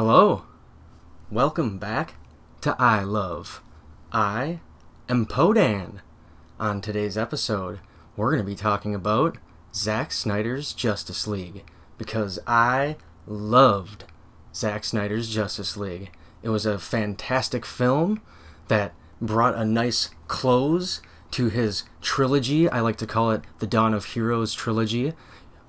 Hello, welcome back to I Love. I am Podan. On today's episode, we're going to be talking about Zack Snyder's Justice League, because I loved Zack Snyder's Justice League. It was a fantastic film that brought a nice close to his trilogy. I like to call it the Dawn of Heroes trilogy,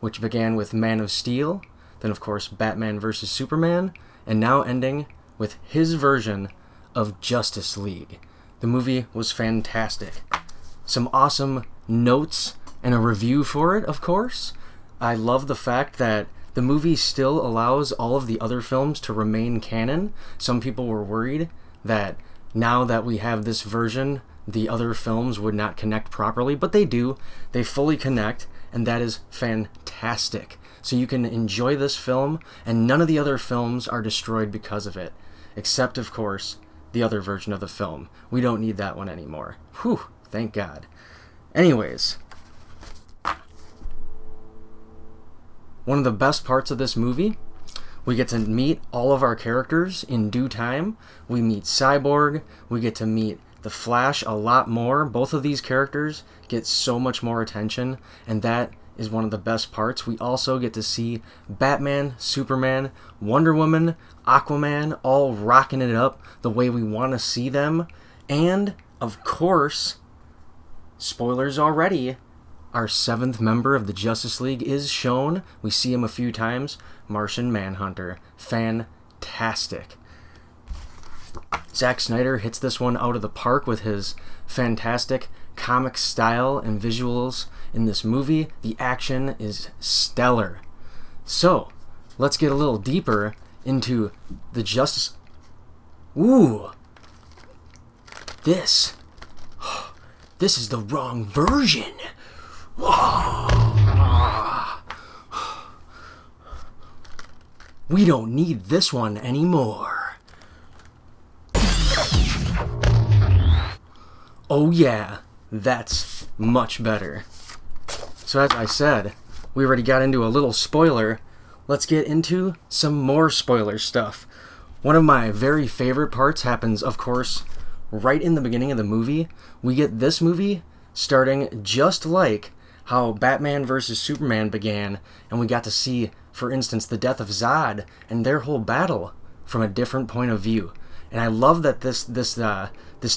which began with Man of Steel, then of course Batman vs. Superman, and now ending with his version of Justice League. The movie was fantastic. Some awesome notes and a review for it, of course. I love the fact that the movie still allows all of the other films to remain canon. Some people were worried that now that we have this version, the other films would not connect properly, but they do. They fully connect, and that is fantastic. So you can enjoy this film, and none of the other films are destroyed because of it. Except, of course, the other version of the film. We don't need that one anymore. Whew, thank God. Anyways, one of the best parts of this movie, we get to meet all of our characters in due time. We meet Cyborg, we get to meet the Flash a lot more. Both of these characters get so much more attention, and that is one of the best parts. We also get to see Batman, Superman, Wonder Woman, Aquaman, all rocking it up the way we want to see them. And, of course, spoilers already, our seventh member of the Justice League is shown. We see him a few times. Martian Manhunter. Fantastic. Zack Snyder hits this one out of the park with his fantastic comic style and visuals in this movie. The action is stellar. So, let's get a little deeper into the Justice... Ooh! This is the wrong version! We don't need this one anymore. Oh yeah, that's much better. So as I said, we already got into a little spoiler. Let's get into some more spoiler stuff. One of my very favorite parts happens, of course, right in the beginning of the movie. We get this movie starting just like how Batman vs. Superman began, and we got to see, for instance, the death of Zod and their whole battle from a different point of view. And I love that this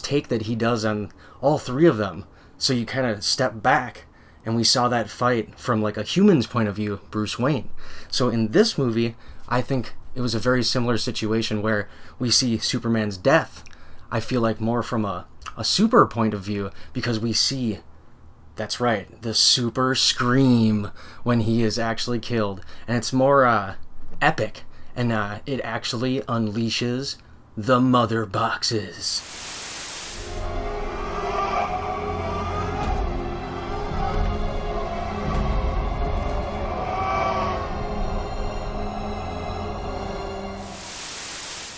take that he does on all three of them. So you kind of step back, and we saw that fight from like a human's point of view, Bruce Wayne. So in this movie, I think it was a very similar situation where we see Superman's death, I feel like more from a super point of view, because we see, that's right, the super scream when he is actually killed. And it's more epic, and it actually unleashes the mother boxes.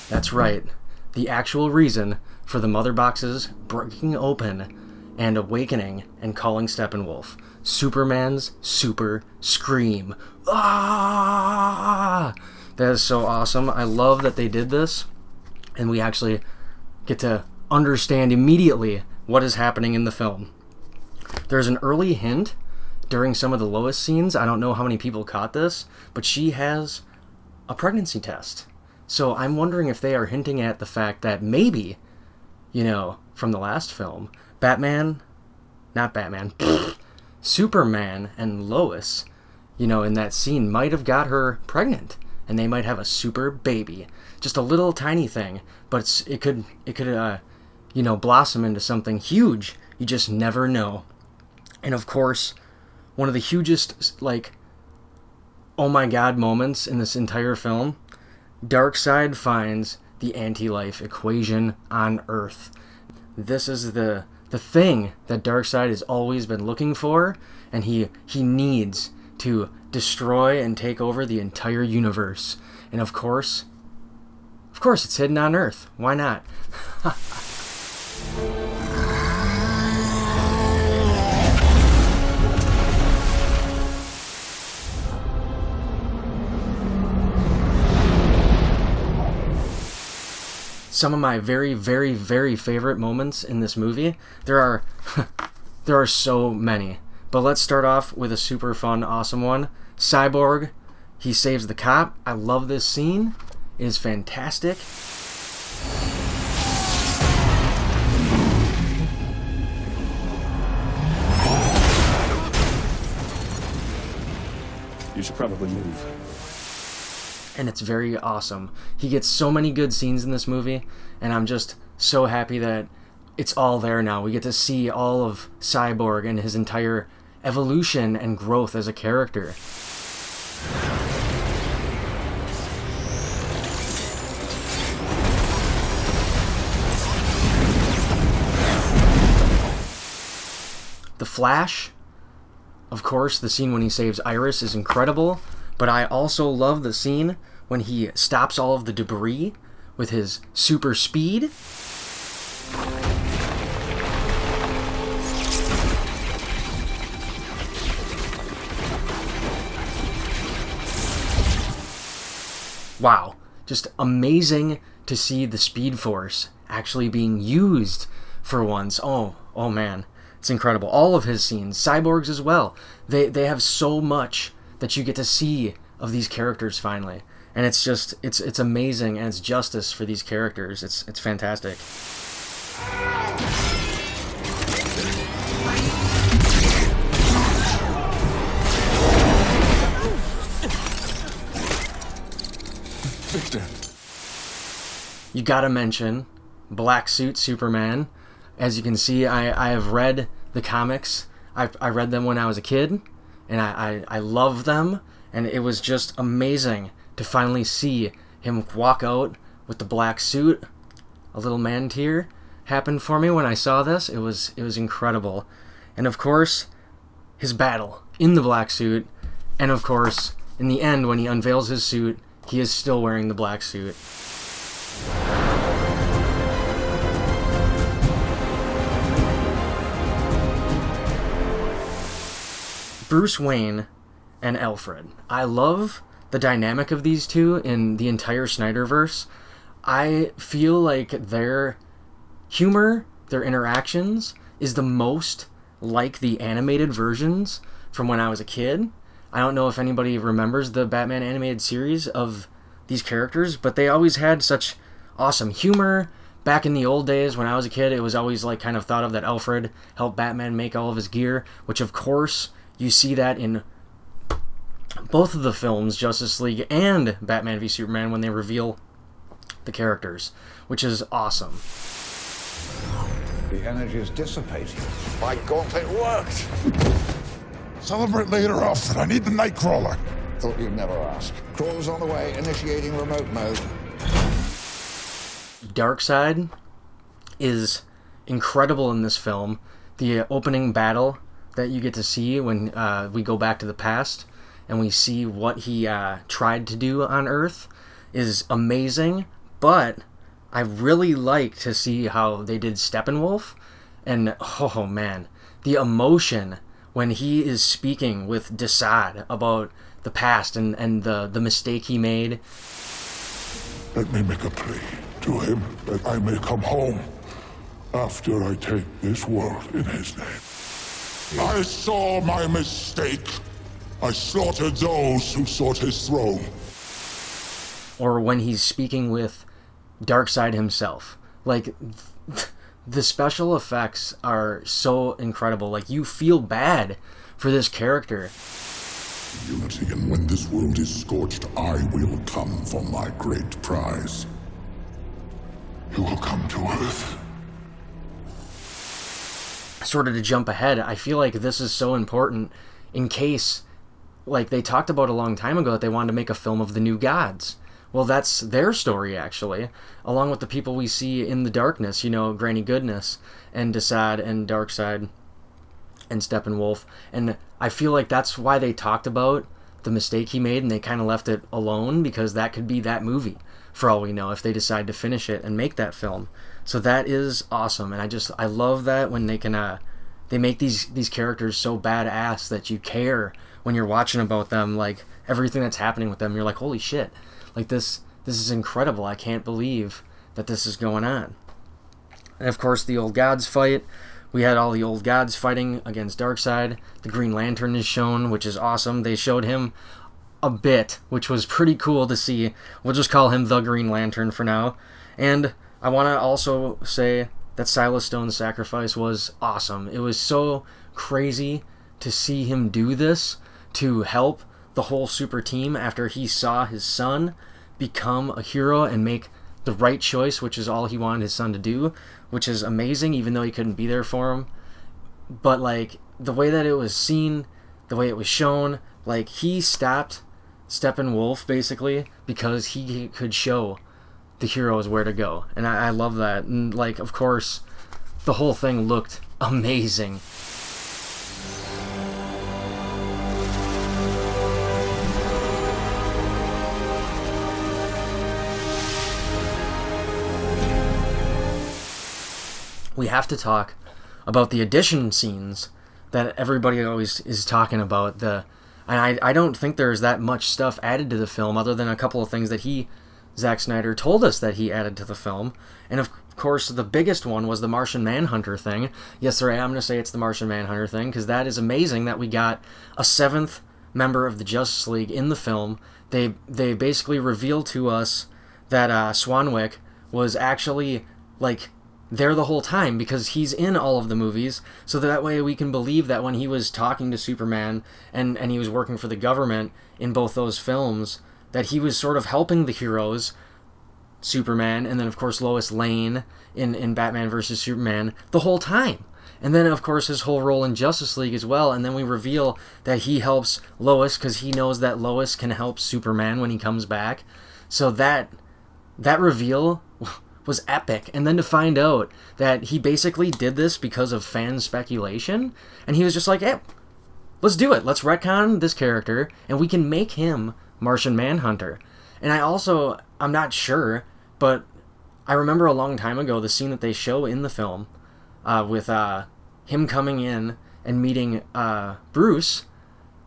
That's right, the actual reason for the mother boxes breaking open and awakening and calling Steppenwolf. Superman's super scream. Ah! That is so awesome. I love that they did this, and we actually get to understand immediately what is happening in the film. There's an early hint during some of the Lois scenes. I don't know how many people caught this, but she has a pregnancy test. So I'm wondering if they are hinting at the fact that maybe, from the last film, Superman and Lois, in that scene might have got her pregnant, and they might have a super baby. Just a little tiny thing, but it could blossom into something huge. You just never know. And of course, one of the hugest, oh my god moments in this entire film, Darkseid finds the anti-life equation on Earth. This is the thing that Darkseid has always been looking for, and he needs to destroy and take over the entire universe. And of course it's hidden on Earth. Why not? some of my very, very, very favorite moments in this movie. There are there are so many. But let's start off with a super fun, awesome one. Cyborg, he saves the cop. I love this scene. It is fantastic. You should probably move. And it's very awesome. He gets so many good scenes in this movie, and I'm just so happy that it's all there now. We get to see all of Cyborg and his entire evolution and growth as a character. The Flash, of course, the scene when he saves Iris is incredible, but I also love the scene when he stops all of the debris with his super speed. Wow, just amazing to see the Speed Force actually being used for once. Oh man, it's incredible. All of his scenes, Cyborg's as well, they have so much that you get to see of these characters finally. And it's just, it's amazing, and it's justice for these characters. It's fantastic. Victor. You gotta mention Black Suit Superman. As you can see, I have read the comics. I read them when I was a kid, and I love them, and it was just amazing to finally see him walk out with the black suit. A little man tear happened for me when I saw this. It was incredible. And of course, his battle in the black suit, and of course, in the end when he unveils his suit, he is still wearing the black suit. Bruce Wayne and Alfred. I love the dynamic of these two in the entire Snyderverse. I feel like their humor, their interactions, is the most like the animated versions from when I was a kid. I don't know if anybody remembers the Batman animated series of these characters, but they always had such awesome humor. Back in the old days when I was a kid, it was always like kind of thought of that Alfred helped Batman make all of his gear, which of course you see that in both of the films, Justice League and Batman v Superman, when they reveal the characters, which is awesome. The energy is dissipating. My gauntlet worked! Celebrate later, Alfred. I need the Nightcrawler. Thought you'd never ask. Crawler's on the way, initiating remote mode. Darkseid is incredible in this film. The opening battle that you get to see when we go back to the past and we see what he tried to do on Earth is amazing, but I really like to see how they did Steppenwolf, and oh man, the emotion when he is speaking with Desaad about the past and the mistake he made. Let me make a plea to him that I may come home after I take this world in his name. I saw my mistake. I slaughtered those who sought his throne. Or when he's speaking with Darkseid himself. Like, the special effects are so incredible. Like, you feel bad for this character. Unity, and when this world is scorched, I will come for my great prize. You will come to Earth. Sort of to jump ahead, I feel like this is so important in case, like they talked about a long time ago that they wanted to make a film of the New Gods. Well, that's their story, actually, along with the people we see in the darkness, you know, Granny Goodness and Desaad and Darkseid and Steppenwolf. And I feel like that's why they talked about the mistake he made and they kind of left it alone, because that could be that movie, for all we know, if they decide to finish it and make that film. So that is awesome, and I love that when they can they make these characters so badass that you care when you're watching about them, like everything that's happening with them. You're like, holy shit, like this is incredible. I can't believe that this is going on. And of course, the old gods fight. We had all the old gods fighting against Darkseid. The Green Lantern is shown, which is awesome. They showed him a bit, which was pretty cool to see. We'll just call him the Green Lantern for now. And I want to also say that Silas Stone's sacrifice was awesome. It was so crazy to see him do this to help the whole super team after he saw his son become a hero and make the right choice, which is all he wanted his son to do, which is amazing, even though he couldn't be there for him. But like the way that it was seen, the way it was shown, like he stopped Steppenwolf basically because he could show the heroes where to go, and I love that. And like, of course, the whole thing looked amazing. We have to talk about the addition scenes that everybody always is talking about. And I don't think there's that much stuff added to the film other than a couple of things that Zack Snyder told us that he added to the film. And of course, the biggest one was the Martian Manhunter thing. Yes, sir, I'm going to say it's the Martian Manhunter thing, because that is amazing that we got a 7th member of the Justice League in the film. They basically revealed to us that Swanwick was actually, like, there the whole time because he's in all of the movies, so that way we can believe that when he was talking to Superman and he was working for the government in both those films, that he was sort of helping the heroes, Superman, and then of course Lois Lane in Batman vs. Superman, the whole time. And then of course his whole role in Justice League as well, and then we reveal that he helps Lois because he knows that Lois can help Superman when he comes back. So that reveal was epic. And then to find out that he basically did this because of fan speculation, and he was just like, hey, let's do it. Let's retcon this character, and we can make him Martian Manhunter. And I'm not sure, but I remember a long time ago the scene that they show in the film with him coming in and meeting Bruce.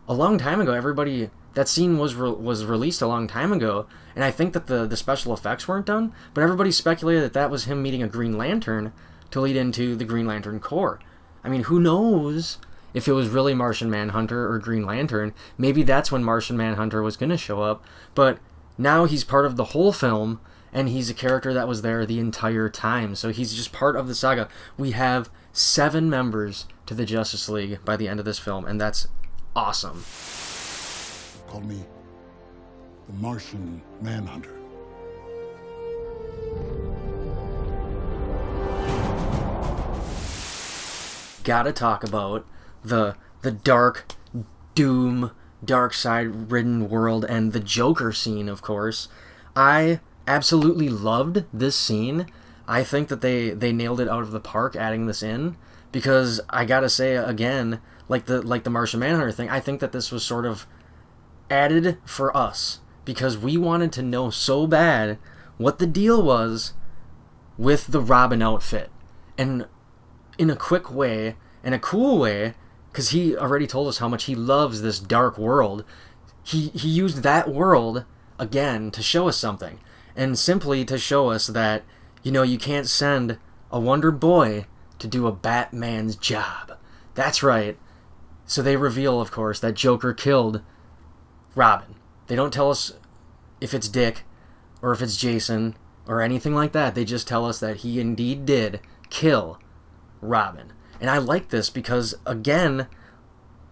A long time ago, that scene was released a long time ago, and I think that the special effects weren't done, but everybody speculated that was him meeting a Green Lantern to lead into the Green Lantern Corps. I mean, who knows if it was really Martian Manhunter or Green Lantern? Maybe that's when Martian Manhunter was going to show up, but now he's part of the whole film, and he's a character that was there the entire time, so he's just part of the saga. We have 7 members to the Justice League by the end of this film, and that's awesome. Call me the Martian Manhunter. Gotta talk about the dark, doom, Darkseid-ridden world, and the Joker scene, of course. I absolutely loved this scene. I think that they nailed it out of the park adding this in, because I gotta say again, like the Martian Manhunter thing, I think that this was sort of added for us because we wanted to know so bad what the deal was with the Robin outfit, and in a quick way and a cool way, because he already told us how much he loves this dark world. He used that world again to show us something, and simply to show us that, you know, you can't send a Wonder Boy to do a Batman's job. That's right. So they reveal, of course, that Joker killed Robin. They don't tell us if it's Dick or if it's Jason or anything like that. They just tell us that he indeed did kill Robin. And I like this because, again,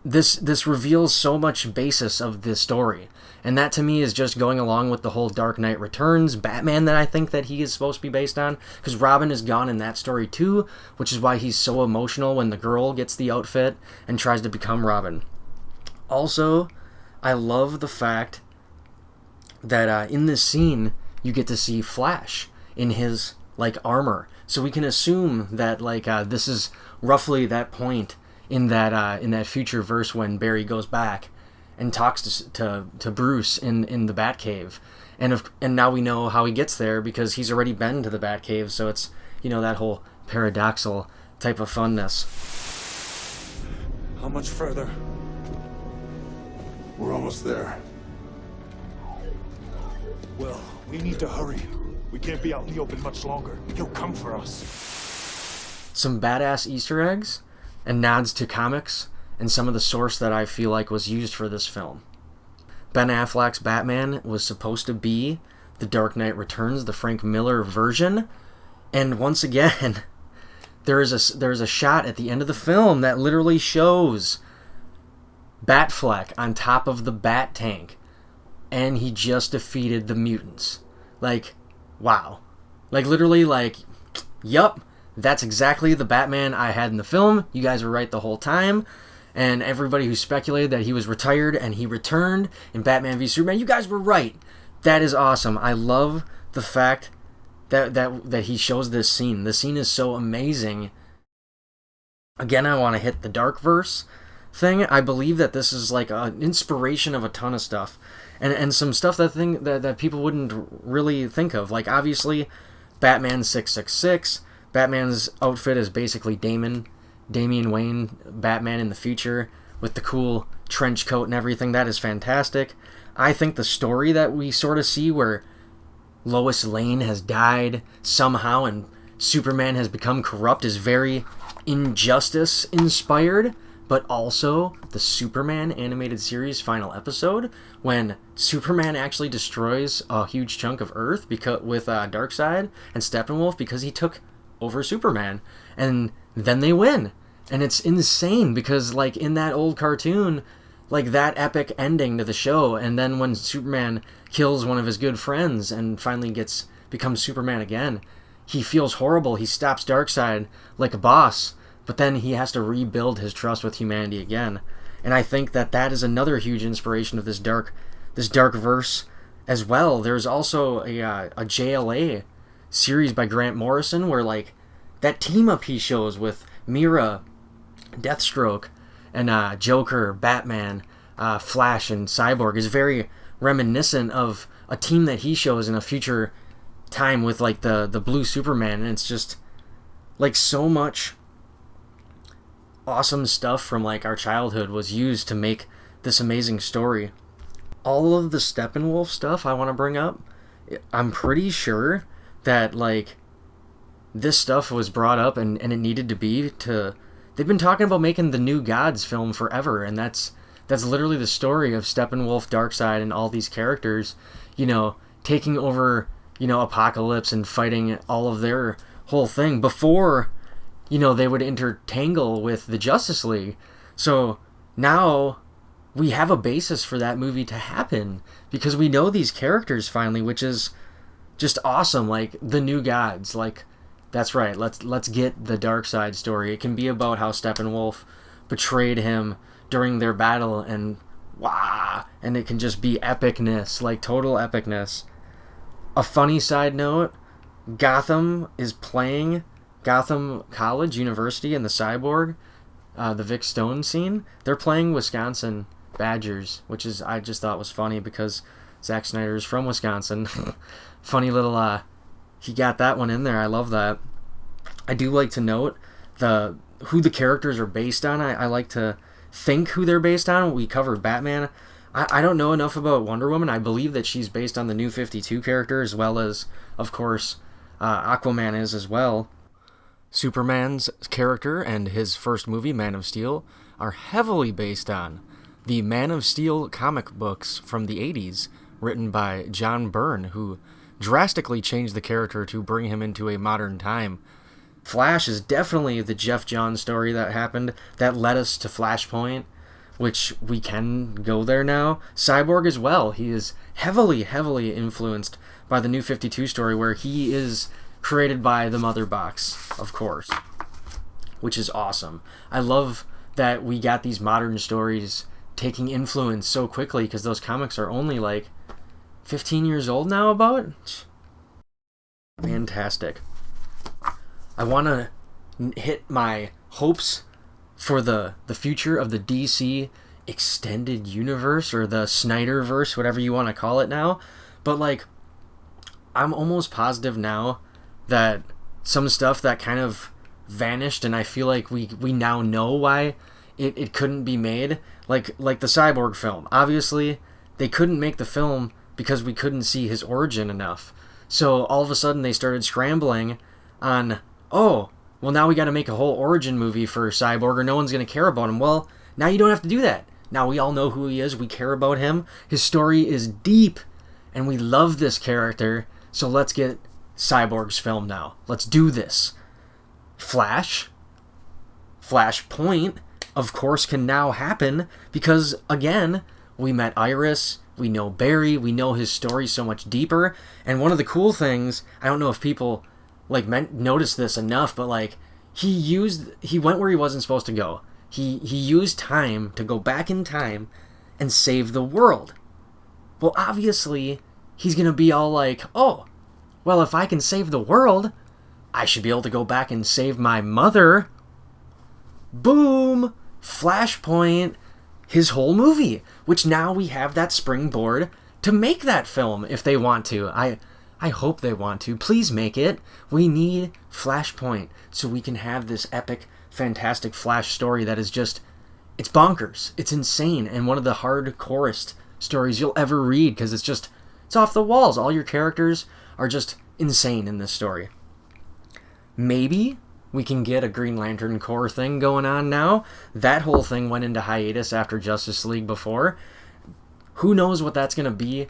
this reveals so much basis of this story. And that to me is just going along with the whole Dark Knight Returns Batman that I think that he is supposed to be based on, because Robin is gone in that story too, which is why he's so emotional when the girl gets the outfit and tries to become Robin. Also, I love the fact that in this scene you get to see Flash in his armor, so we can assume that this is roughly that point in that future verse when Barry goes back and talks to Bruce in the Batcave, and now we know how he gets there because he's already been to the Batcave. So it's, you know, that whole paradoxal type of funness. How much further? We're almost there. Well, we need to hurry. We can't be out in the open much longer. He'll come for us. Some badass Easter eggs and nods to comics and some of the source that I feel like was used for this film. Ben Affleck's Batman was supposed to be The Dark Knight Returns, the Frank Miller version, and once again, there is a shot at the end of the film that literally shows Batfleck on top of the Bat Tank, and he just defeated the mutants. Like, wow. Like, literally, like, yup, that's exactly the Batman I had in the film. You guys were right the whole time. And everybody who speculated that he was retired and he returned in Batman v Superman, you guys were right. That is awesome. I love the fact that he shows this scene. The scene is so amazing. Again, I want to hit the Darkverse thing. I believe that this is like an inspiration of a ton of stuff. And some stuff that people wouldn't really think of. Like, obviously, Batman 666. Batman's outfit is basically Damian Wayne, Batman in the future, with the cool trench coat and everything. That is fantastic. I think the story that we sort of see where Lois Lane has died somehow and Superman has become corrupt is very Injustice inspired, but also the Superman animated series final episode when Superman actually destroys a huge chunk of Earth with Darkseid and Steppenwolf because he took over Superman, and then they win. And it's insane because, like, in that old cartoon, like, that epic ending to the show, and then when Superman kills one of his good friends and finally becomes Superman again, he feels horrible. He stops Darkseid like a boss, but then he has to rebuild his trust with humanity again. And I think that is another huge inspiration of this dark verse as well. There's also a JLA series by Grant Morrison where, like, that team up he shows with Mira, Deathstroke, and Joker, Batman, Flash, and Cyborg is very reminiscent of a team that he shows in a future time with, like, the blue Superman. And it's just, like, so much awesome stuff from, like, our childhood was used to make this amazing story. All of the Steppenwolf stuff I want to bring up, I'm pretty sure that, like, this stuff was brought up and it needed to be to... They've been talking about making the New Gods film forever, and that's literally the story of Steppenwolf, Darkseid, and all these characters, you know, taking over, you know, Apocalypse and fighting all of their whole thing before, you know, they would intertangle with the Justice League. So now we have a basis for that movie to happen because we know these characters finally, which is just awesome. Like, the New Gods, like, that's right. Let's get the Darkseid story. It can be about how Steppenwolf betrayed him during their battle, and and it can just be epicness, like total epicness. A funny side note: Gotham is playing Gotham College University in the Cyborg, the Vic Stone scene. They're playing Wisconsin Badgers, which is I just thought was funny because Zack Snyder is from Wisconsin. Funny little he got that one in there. I love that. I do like to note who the characters are based on. I like to think who they're based on. We covered Batman. I don't know enough about Wonder Woman. I believe that she's based on the New 52 character, as well as, of course, Aquaman is as well. Superman's character and his first movie, Man of Steel, are heavily based on the Man of Steel comic books from the 80s, written by John Byrne, who drastically changed the character to bring him into a modern time. Flash is definitely the Jeff Johns story that happened that led us to Flashpoint, which we can go there now. Cyborg as well. He is heavily influenced by the New 52 story, where he is created by the Mother Box, of course, which is awesome. I love that we got these modern stories taking influence so quickly because those comics are only like 15 years old now about? Fantastic. I want to hit my hopes for the future of the DC extended universe, or the Snyderverse, whatever you want to call it now. But, like, I'm almost positive now that some stuff that kind of vanished, and I feel like we now know why it couldn't be made, like the Cyborg film. Obviously, they couldn't make the film because we couldn't see his origin enough. So all of a sudden they started scrambling on, oh, well, now we got to make a whole origin movie for Cyborg or no one's going to care about him. Well, now you don't have to do that. Now we all know who he is. We care about him. His story is deep, and we love this character. So let's get Cyborg's film now. Let's do this. Flashpoint, of course, can now happen because, again, we met Iris, we know Barry, we know his story so much deeper. And one of the cool things, I don't know if people noticed this enough, but he went where he wasn't supposed to go. He used time to go back in time and save the world. Well, obviously, he's going to be all like, oh, well, if I can save the world, I should be able to go back and save my mother. Boom! Flashpoint, his whole movie, which now we have that springboard to make that film if they want to. I hope they want to. Please make it. We need Flashpoint so we can have this epic, fantastic Flash story that is just, it's bonkers. It's insane. And one of the hardcorest stories you'll ever read because it's off the walls. All your characters are just insane in this story. Maybe we can get a Green Lantern Corps thing going on now. That whole thing went into hiatus after Justice League before. Who knows what that's going to be?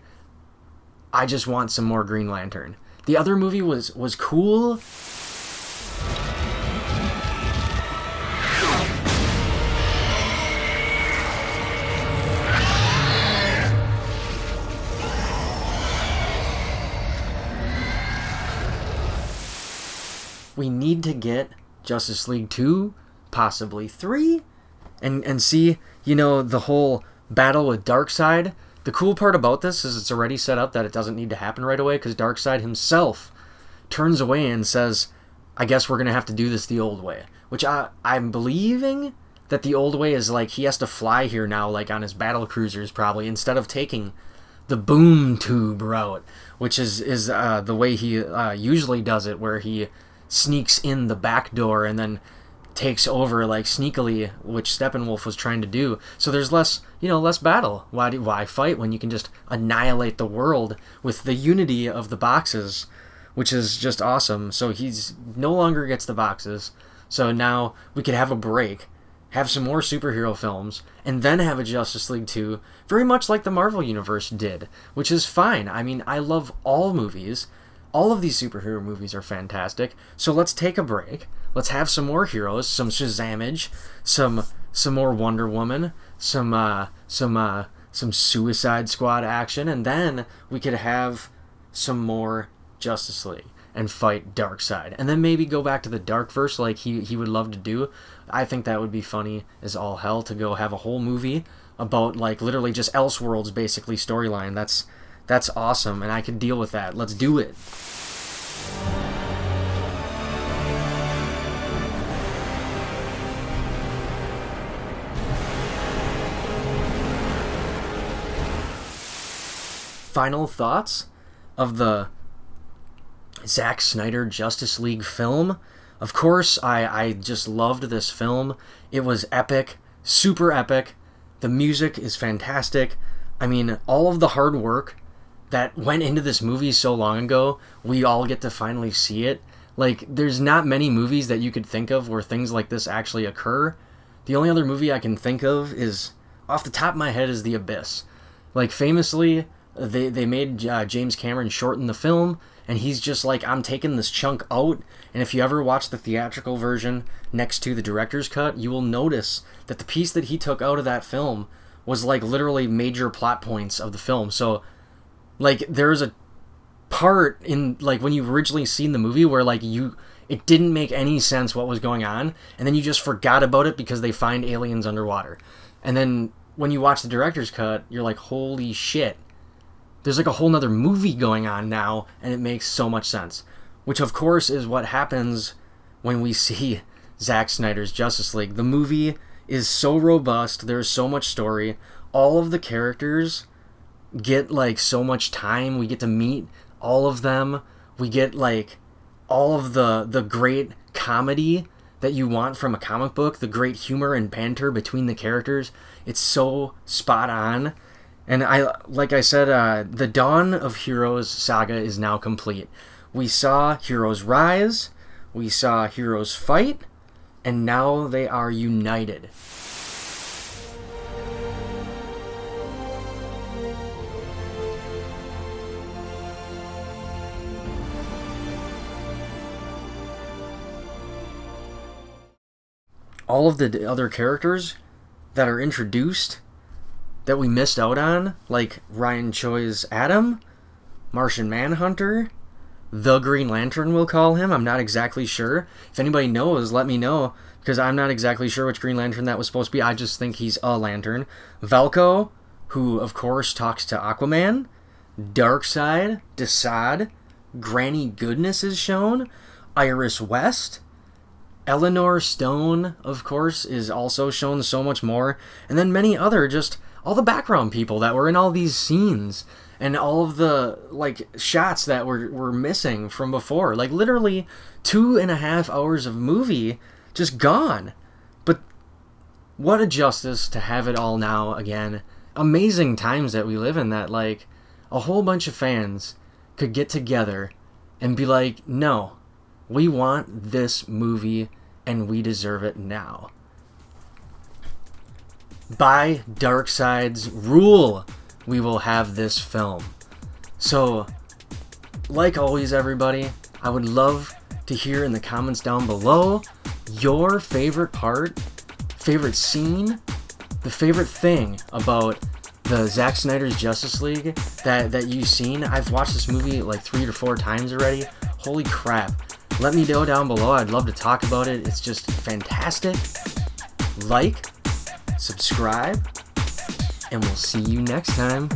I just want some more Green Lantern. The other movie was cool. We need to get Justice League 2, possibly 3, and see, the whole battle with Darkseid. The cool part about this is it's already set up that it doesn't need to happen right away because Darkseid himself turns away and says, I guess we're going to have to do this the old way. Which I'm believing that the old way is he has to fly here now on his battle cruisers probably instead of taking the boom tube route, which is the way he usually does it, where he sneaks in the back door and then takes over sneakily, which Steppenwolf was trying to do. So there's less battle. Why fight when you can just annihilate the world with the unity of the boxes, which is just awesome. So he's no longer gets the boxes. So now we could have a break, have some more superhero films, and then have a Justice League 2, very much like the Marvel Universe did, which is fine. I mean, I love all movies. All of these superhero movies are fantastic, so let's take a break. Let's have some more heroes, some Shazamage, some more Wonder Woman, some Suicide Squad action, and then we could have some more Justice League and fight Darkseid, and then maybe go back to the Darkverse like he would love to do. I think that would be funny as all hell to go have a whole movie about literally just Elseworlds basically storyline. That's awesome, and I could deal with that. Let's do it. Final thoughts of the Zack Snyder Justice League film. Of course, I just loved this film. It was epic, super epic. The music is fantastic. I mean, all of the hard work that went into this movie so long ago, we all get to finally see it. There's not many movies that you could think of where things like this actually occur. The only other movie I can think of is, off the top of my head, is The Abyss. Famously, they made James Cameron shorten the film, and he's just I'm taking this chunk out. And if you ever watch the theatrical version next to the director's cut, you will notice that the piece that he took out of that film was literally major plot points of the film. So there's a part in when you originally seen the movie where it didn't make any sense what was going on, and then you just forgot about it because they find aliens underwater. And then when you watch the director's cut, you're like, holy shit, there's a whole nother movie going on now, and it makes so much sense. Which of course is what happens when we see Zack Snyder's Justice League. The movie is so robust, there's so much story, all of the characters get so much time. We get to meet all of them. We get all of the great comedy that you want from a comic book, the great humor and banter between the characters. It's so spot on. And like I said, the Dawn of Heroes saga is now complete. We saw heroes rise, we saw heroes fight, and now they are united. All of the other characters that are introduced that we missed out on, like Ryan Choi's Atom, Martian Manhunter, the Green Lantern we'll call him. I'm not exactly sure. If anybody knows, let me know, because I'm not exactly sure which Green Lantern that was supposed to be. I just think he's a lantern. Valko, who of course talks to Aquaman. Darkseid, Desaad, Granny Goodness is shown. Iris West. Eleanor Stone, of course, is also shown so much more. And then many other, just all the background people that were in all these scenes. And all of the, like, shots that were missing from before. Like, literally 2.5 hours of movie just gone. But what a justice to have it all now again. Amazing times that we live in, that, like, a whole bunch of fans could get together and be like, no, we want this movie and we deserve it now. By Darkseid's rule, we will have this film. So, like always, everybody, I would love to hear in the comments down below your favorite part, favorite scene, the favorite thing about the Zack Snyder's Justice League that you've seen. I've watched this movie like 3 or 4 times already. Holy crap. Let me know down below. I'd love to talk about it. It's just fantastic. Like, subscribe, and we'll see you next time.